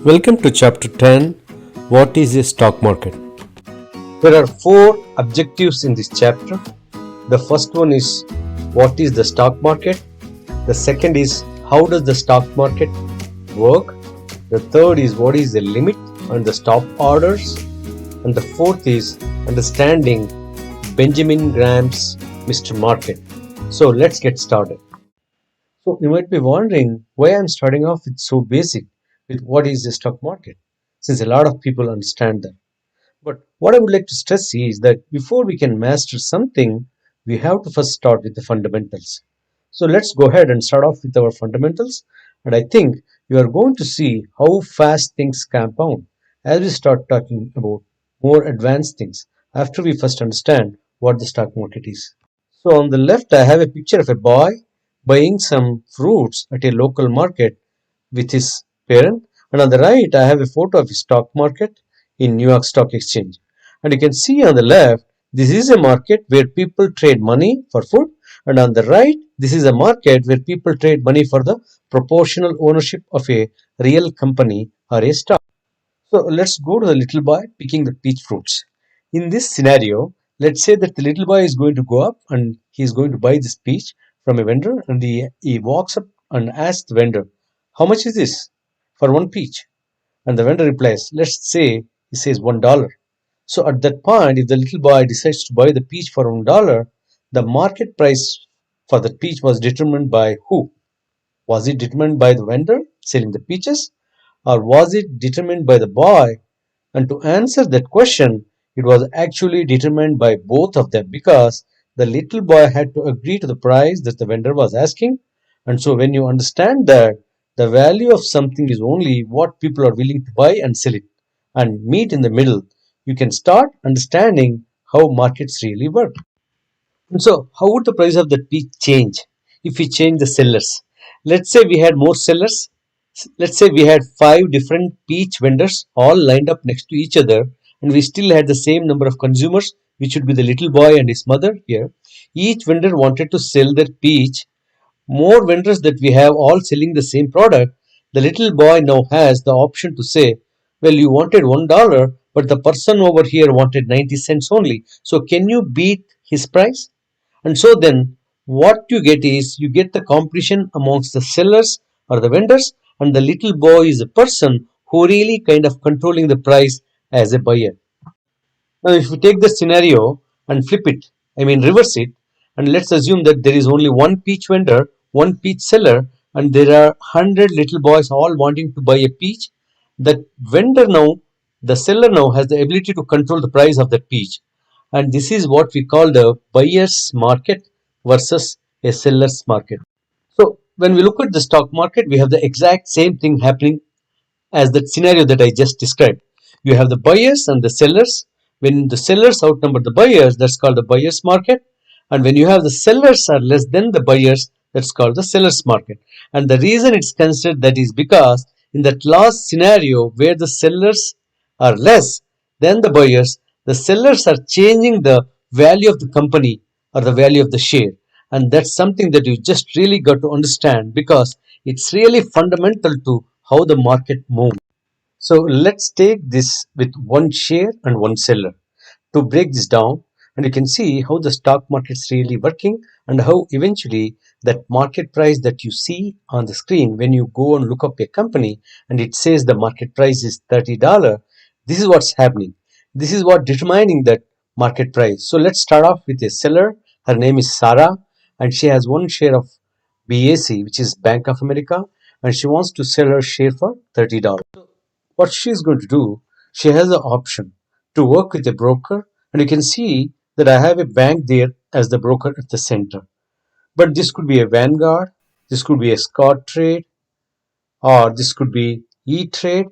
Welcome to Chapter 10. What is a stock market? There are four objectives in this chapter. The first one is what is the stock market? The second is how does the stock market work? The third is what is the limit and the stop orders? And the fourth is understanding Benjamin Graham's Mr. Market. So let's get started. So you might be wondering why I'm starting off with so basic with what is the stock market, since a lot of people understand that. But what I would like to stress is that before we can master something, we have to first start with the fundamentals. So let's go ahead and start off with our fundamentals. And I think you are going to see how fast things compound as we start talking about more advanced things after we first understand what the stock market is. So on the left, I have a picture of a boy buying some fruits at a local market with his parent. And on the right, I have a photo of a stock market in New York Stock Exchange. And you can see on the left, this is a market where people trade money for food. And on the right, this is a market where people trade money for the proportional ownership of a real company or a stock. So let's go to the little boy picking the peach fruits. In this scenario, let's say that the little boy is going to go up and he's going to buy this peach from a vendor, and he walks up and asks the vendor, how much is this for one peach? And the vendor replies, let's say he says $1. So at that point, if the little boy decides to buy the peach for $1, the market price for the peach was determined by who? Was it determined by the vendor selling the peaches, or was it determined by the boy? And to answer that question, it was actually determined by both of them, because the little boy had to agree to the price that the vendor was asking. And so, when you understand that the value of something is only what people are willing to buy and sell it, and meet in the middle, you can start understanding how markets really work. And so, how would the price of that peach change if we change the sellers? Let's say we had more sellers. Let's say we had five different peach vendors all lined up next to each other, and we still had the same number of consumers, which would be the little boy and his mother here. Each vendor wanted to sell their peach. More vendors that we have all selling the same product. The little boy now has the option to say, well, you wanted $1, but the person over here wanted 90 cents only. So, can you beat his price? And so then what you get is you get the competition amongst the sellers or the vendors, and the little boy is a person who really kind of controlling the price as a buyer. Now, if we take the scenario and flip it, I mean reverse it, and let's assume that there is only one peach vendor, one peach seller, and there are 100 little boys all wanting to buy a peach. The vendor now, the seller now has the ability to control the price of that peach. And this is what we call the buyer's market versus a seller's market. So, when we look at the stock market, we have the exact same thing happening as that scenario that I just described. You have the buyers and the sellers. When the sellers outnumber the buyers, that's called the buyer's market. And when you have the sellers are less than the buyers, that's called the seller's market. And the reason it's considered that is because in that last scenario where the sellers are less than the buyers, the sellers are changing the value of the company or the value of the share. And that's something that you just really got to understand, because it's really fundamental to how the market moves. So let's take this with one share and one seller to break this down, and you can see how the stock market is really working, and how eventually that market price that you see on the screen when you go and look up a company and it says the market price is $30. This is what's happening. This is what determining that market price. So let's start off with a seller. Her name is Sarah, and she has one share of BAC, which is Bank of America, and she wants to sell her share for $30. What she is going to do, she has the option to work with a broker, and you can see that I have a bank there as the broker at the center. But this could be a Vanguard, this could be a Scott Trade, or this could be E-Trade.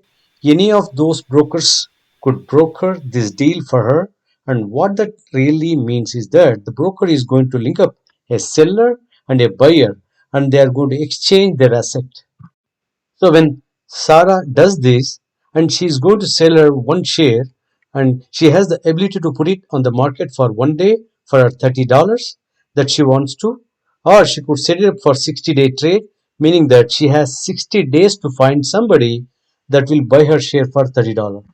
Any of those brokers could broker this deal for her. And what that really means is that the broker is going to link up a seller and a buyer, and they are going to exchange their asset. So when Sarah does this, and she is going to sell her one share, and she has the ability to put it on the market for one day for her $30 that she wants to, or she could set it up for 60-day trade, meaning that she has 60 days to find somebody that will buy her share for $30.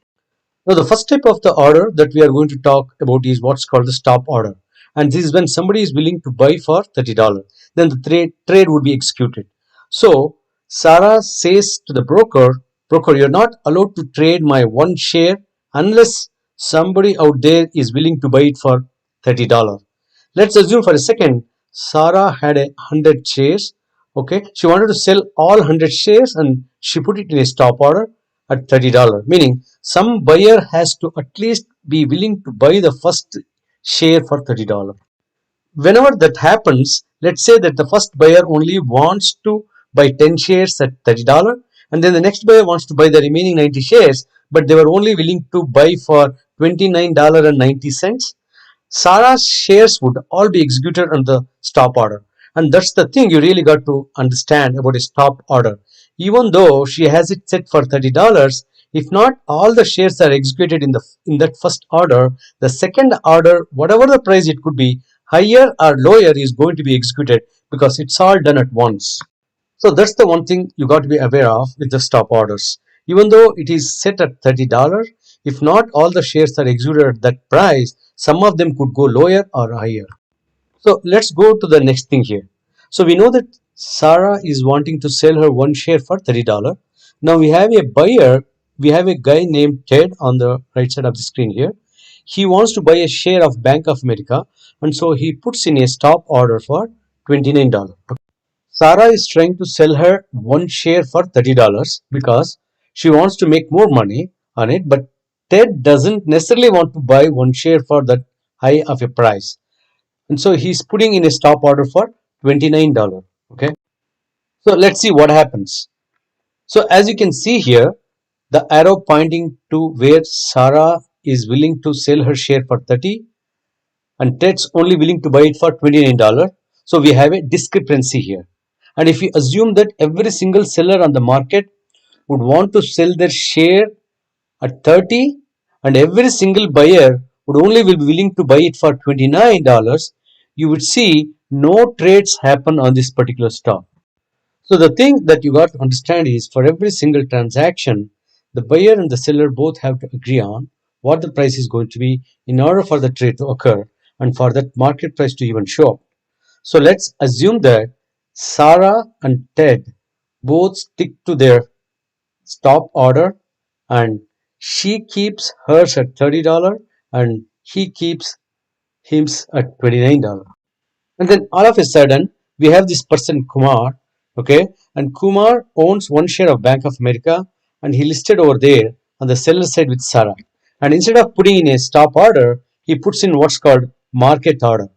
Now, the first type of the order that we are going to talk about is what's called the stop order. And this is when somebody is willing to buy for $30. Then the trade would be executed. So, Sarah says to the broker, you're not allowed to trade my one share unless somebody out there is willing to buy it for $30. Let's assume for a second, Sarah had 100 shares. Okay, she wanted to sell all 100 shares and she put it in a stop order at $30, meaning some buyer has to at least be willing to buy the first share for $30. Whenever that happens, let's say that the first buyer only wants to buy 10 shares at $30, and then the next buyer wants to buy the remaining 90 shares, but they were only willing to buy for $29.90. Sarah's shares would all be executed on the stop order. And that's the thing you really got to understand about a stop order. Even though she has it set for $30, if not all the shares are executed in that first order, the second order, whatever the price it could be, higher or lower is going to be executed because it's all done at once. So that's the one thing you got to be aware of with the stop orders. Even though it is set at $30, if not all the shares are executed at that price, some of them could go lower or higher. So let's go to the next thing here. So we know that Sarah is wanting to sell her one share for $30. Now we have a buyer, we have a guy named Ted on the right side of the screen here. He wants to buy a share of Bank of America, and so he puts in a stop order for $29. Sarah is trying to sell her one share for $30 because she wants to make more money on it, but Ted doesn't necessarily want to buy one share for that high of a price. And so he's putting in a stop order for $29. Okay. So let's see what happens. So as you can see here, the arrow pointing to where Sarah is willing to sell her share for 30 and Ted's only willing to buy it for $29. So we have a discrepancy here. And if we assume that every single seller on the market would want to sell their share at 30 and every single buyer would only be willing to buy it for $29, you would see no trades happen on this particular stock. So the thing that you got to understand is for every single transaction, the buyer and the seller both have to agree on what the price is going to be in order for the trade to occur and for that market price to even show up. So let's assume that Sarah and Ted both stick to their stop order and she keeps hers at $30 and he keeps his at $29. And then all of a sudden, we have this person Kumar, okay, and Kumar owns one share of Bank of America and he listed over there on the seller side with Sarah. And instead of putting in a stop order, he puts in what's called market order.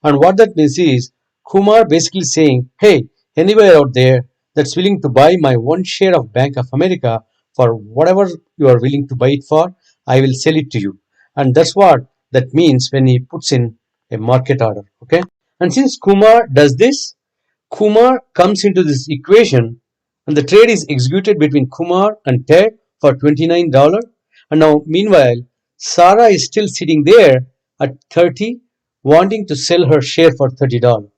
And what that means is Kumar basically saying, hey, anywhere out there that's willing to buy my one share of Bank of America for whatever you are willing to buy it for, I will sell it to you. And that's what that means when he puts in a market order. Okay. And since Kumar does this, Kumar comes into this equation and the trade is executed between Kumar and Ted for $29. And now, meanwhile, Sarah is still sitting there at 30, wanting to sell her share for $30.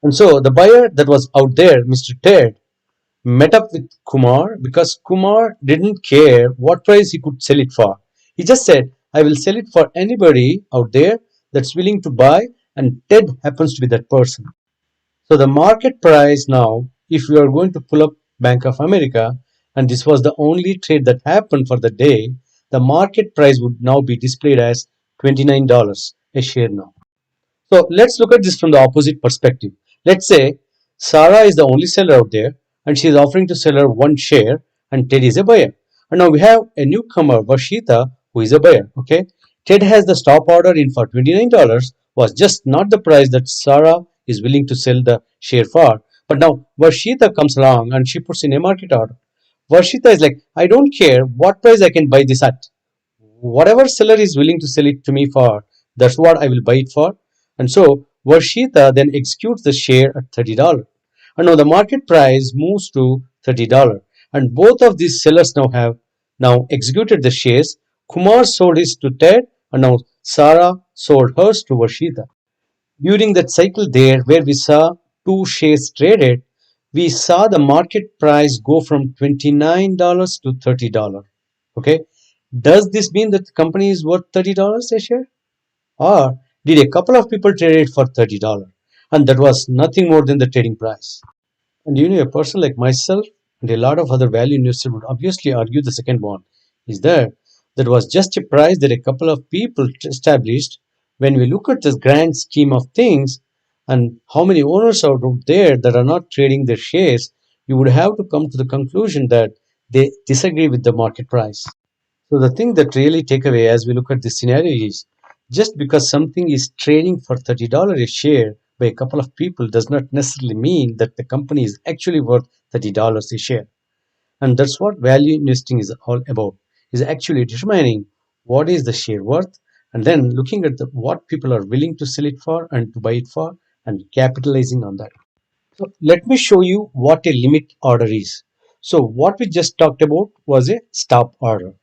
And so the buyer that was out there, Mr. Ted, met up with Kumar because Kumar didn't care what price he could sell it for. He just said, I will sell it for anybody out there that's willing to buy, and Ted happens to be that person. So the market price now, if you are going to pull up Bank of America, and this was the only trade that happened for the day, the market price would now be displayed as $29 a share now. So let's look at this from the opposite perspective. Let's say Sarah is the only seller out there and she is offering to sell her one share and Ted is a buyer. And now we have a newcomer, Varshita, who is a buyer. Okay. Ted has the stop order in for $29, was just not the price that Sarah is willing to sell the share for. But now Varshita comes along and she puts in a market order. Varshita is like, I don't care what price I can buy this at. Whatever seller is willing to sell it to me for, that's what I will buy it for. And so Varshita then executes the share at $30. And now the market price moves to $30. And both of these sellers now have now executed the shares. Kumar sold his to Ted and now Sarah sold hers to Varshita. During that cycle there where we saw two shares traded, we saw the market price go from $29 to $30. Okay, does this mean that the company is worth $30 a share? Or did a couple of people trade it for $30 and that was nothing more than the trading price? And a person like myself and a lot of other value investors would obviously argue the second one is that was just a price that a couple of people established. When we look at the grand scheme of things and how many owners are out there that are not trading their shares, you would have to come to the conclusion that they disagree with the market price. So the thing that really take away as we look at this scenario is just because something is trading for $30 a share by a couple of people does not necessarily mean that the company is actually worth $30 a share. And that's what value investing is all about, is actually determining what is the share worth and then looking at what people are willing to sell it for and to buy it for and capitalizing on that. So let me show you what a limit order is. So what we just talked about was a stop order.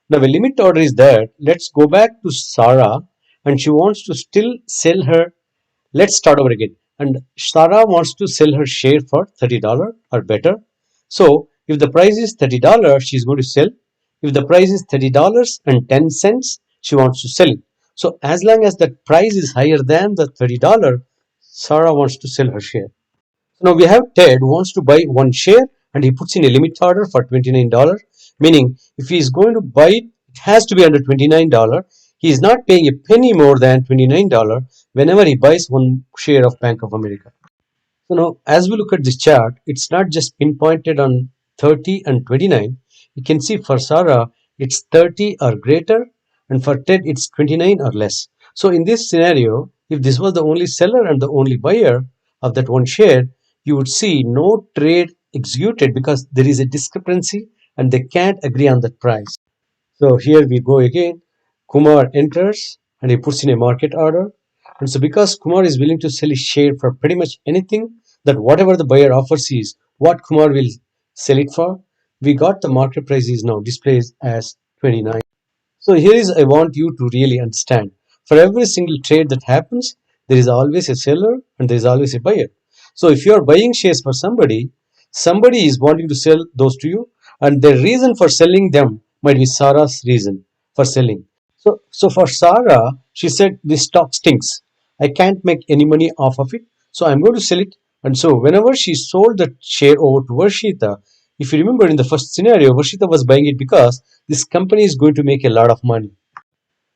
Now a limit order is there. Let's go back to Sarah and she wants to still sell her. Let's start over again. And Sarah wants to sell her share for $30 or better. So if the price is $30, she's going to sell. If the price is $30.10, she wants to sell it. So as long as that price is higher than the $30, Sarah wants to sell her share. So now we have Ted who wants to buy one share and he puts in a limit order for $29, meaning if he is going to buy it, it has to be under $29. He is not paying a penny more than $29 whenever he buys one share of Bank of America. So now, as we look at this chart, it's not just pinpointed on 30 and 29. You can see for Sarah, it's 30 or greater, and for Ted, it's 29 or less. So in this scenario, if this was the only seller and the only buyer of that one share, you would see no trade executed because there is a discrepancy and they can't agree on that price. So here we go again. Kumar enters and he puts in a market order. And so because Kumar is willing to sell his share for pretty much anything, that whatever the buyer offers is what Kumar will sell it for, we got the market price is now displayed as 29. So here is I want you to really understand. For every single trade that happens, there is always a seller and there is always a buyer. So if you are buying shares for somebody, somebody is wanting to sell those to you, and the reason for selling them might be Sarah's reason for selling. So for Sarah, she said this stock stinks. I can't make any money off of it, so I'm going to sell it. And so whenever she sold the share over to Varshita, if you remember in the first scenario, Varshita was buying it because this company is going to make a lot of money.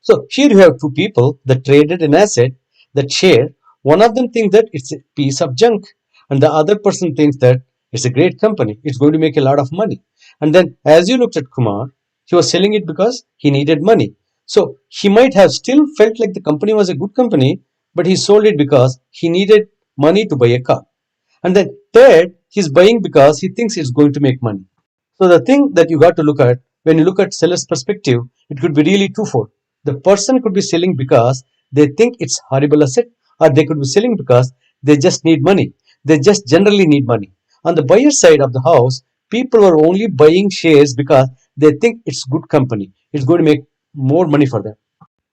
So here you have two people that traded an asset, that share. One of them thinks that it's a piece of junk, and the other person thinks that it's a great company. It's going to make a lot of money. And then, as you looked at Kumar, he was selling it because he needed money. So he might have still felt like the company was a good company, but he sold it because he needed money to buy a car. And then third, he's buying because he thinks it's going to make money. So the thing that you got to look at when you look at seller's perspective, it could be really twofold. The person could be selling because they think it's horrible asset, or they could be selling because they just need money. They just generally need money. On the buyer side of the house, people are only buying shares because they think it's good company. It's going to make more money for them.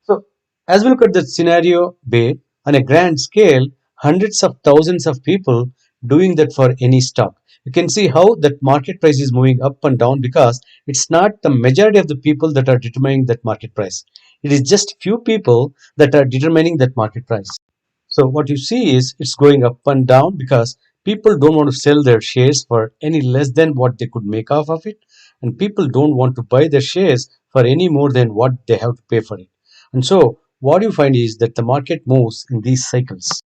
So, as we look at the scenario base on a grand scale, hundreds of thousands of people doing that for any stock. You can see how that market price is moving up and down because it's not the majority of the people that are determining that market price. It is just few people that are determining that market price. So what you see is it's going up and down because people don't want to sell their shares for any less than what they could make off of it, and people don't want to buy their shares for any more than what they have to pay for it. And so what you find is that the market moves in these cycles.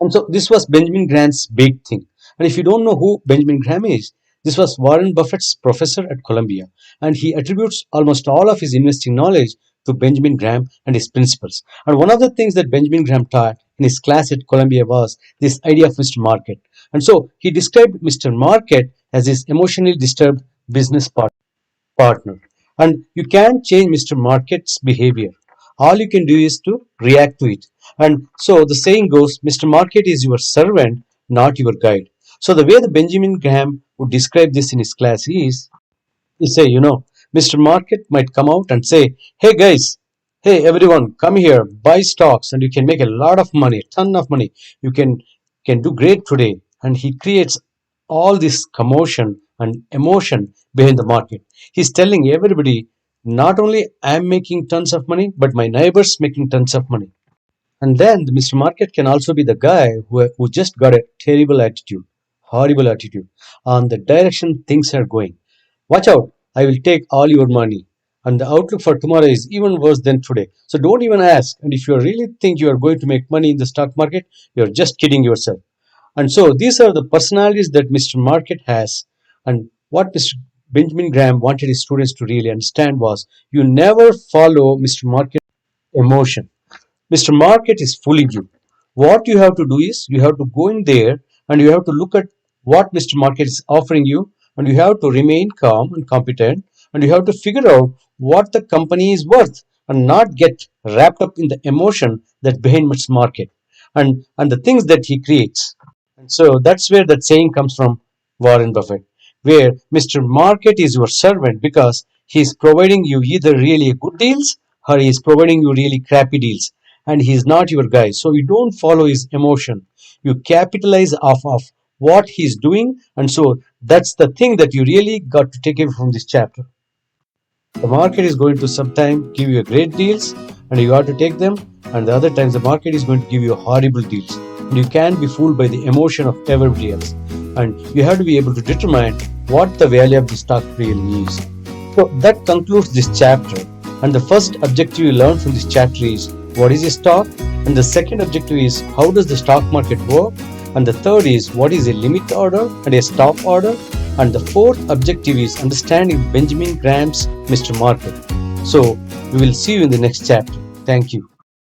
And so this was Benjamin Graham's big thing. And if you don't know who Benjamin Graham is, this was Warren Buffett's professor at Columbia. And he attributes almost all of his investing knowledge to Benjamin Graham and his principles. And one of the things that Benjamin Graham taught in his class at Columbia was this idea of Mr. Market. And so he described Mr. Market as his emotionally disturbed business partner. And you can't change Mr. Market's behavior. All you can do is to react to it. And so the saying goes, Mr. Market is your servant, not your guide. So the way the Benjamin Graham would describe this in his class is, he say, Mr. Market might come out and say, hey guys, hey everyone, come here, buy stocks, and you can make a lot of money, a ton of money. You can do great today. And he creates all this commotion and emotion behind the market. He's telling everybody, not only I'm making tons of money, but my neighbor's making tons of money. And then the Mr. Market can also be the guy who just got a terrible attitude, horrible attitude on the direction things are going. Watch out, I will take all your money. And the outlook for tomorrow is even worse than today. So don't even ask. And if you really think you are going to make money in the stock market, you're just kidding yourself. And so these are the personalities that Mr. Market has. And what Mr. Benjamin Graham wanted his students to really understand was you never follow Mr. Market emotion. Mr. Market is fooling you. What you have to do is you have to go in there and you have to look at what Mr. Market is offering you, and you have to remain calm and competent, and you have to figure out what the company is worth and not get wrapped up in the emotion that behind Mr. Market and the things that he creates. And so that's where that saying comes from, Warren Buffett, where Mr. Market is your servant because he's providing you either really good deals or he's providing you really crappy deals. And he's not your guy. So you don't follow his emotion. You capitalize off of what he's doing. And so that's the thing that you really got to take away from this chapter. The market is going to sometime give you great deals and you got to take them, and the other times the market is going to give you horrible deals. And you can't be fooled by the emotion of everybody else. And you have to be able to determine what the value of the stock really is. So that concludes this chapter. And the first objective you learn from this chapter is what is a stock? And the second objective is how does the stock market work? And the third is what is a limit order and a stop order? And the fourth objective is understanding Benjamin Graham's Mr. Market. So we will see you in the next chapter. Thank you.